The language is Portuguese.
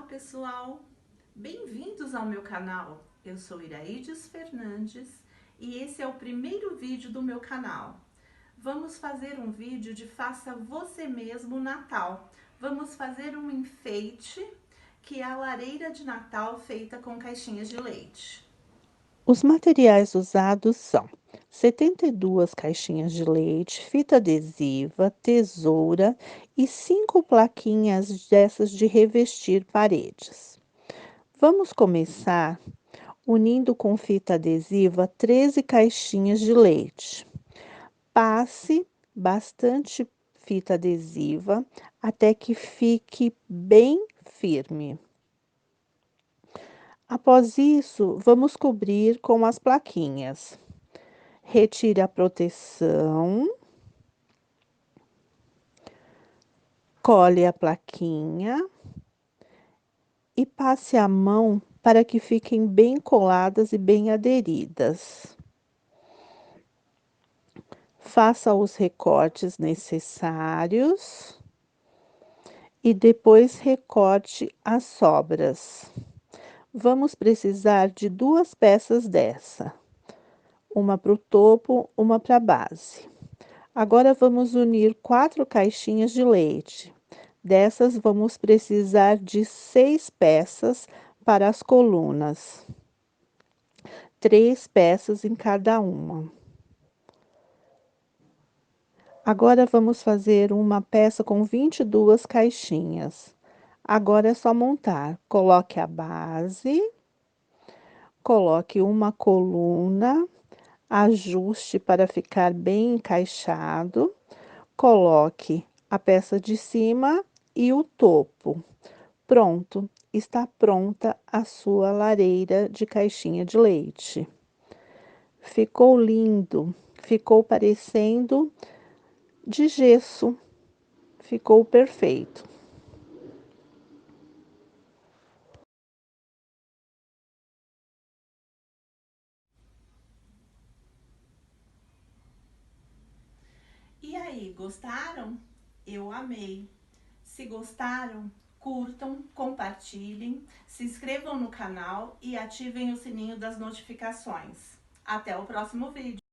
pessoal! Bem-vindos ao meu canal. Eu sou Iraides Fernandes e esse é o primeiro vídeo do meu canal. Vamos fazer um vídeo de faça você mesmo Natal. Vamos fazer um enfeite, que é a lareira de Natal feita com caixinhas de leite. Os materiais usados são 72 caixinhas de leite, fita adesiva, tesoura e 5 plaquinhas dessas de revestir paredes. Vamos começar unindo com fita adesiva 13 caixinhas de leite. Passe bastante fita adesiva até que fique bem firme. Após isso, vamos cobrir com as plaquinhas. Retire a proteção, cole a plaquinha e passe a mão para que fiquem bem coladas e bem aderidas. Faça os recortes necessários e depois recorte as sobras. Vamos precisar de 2 peças dessa, uma para o topo, uma para a base. Agora vamos unir 4 caixinhas de leite. Dessas vamos precisar de 6 peças para as colunas, 3 peças em cada uma. Agora vamos fazer uma peça com 22 caixinhas. Agora é só montar. Coloque a base, coloque uma coluna, ajuste para ficar bem encaixado, coloque a peça de cima e o topo. Pronto, está pronta a sua lareira de caixinha de leite. Ficou lindo, ficou parecendo de gesso, ficou perfeito. E aí, gostaram? Eu amei! Se gostaram, curtam, compartilhem, se inscrevam no canal e ativem o sininho das notificações. Até o próximo vídeo!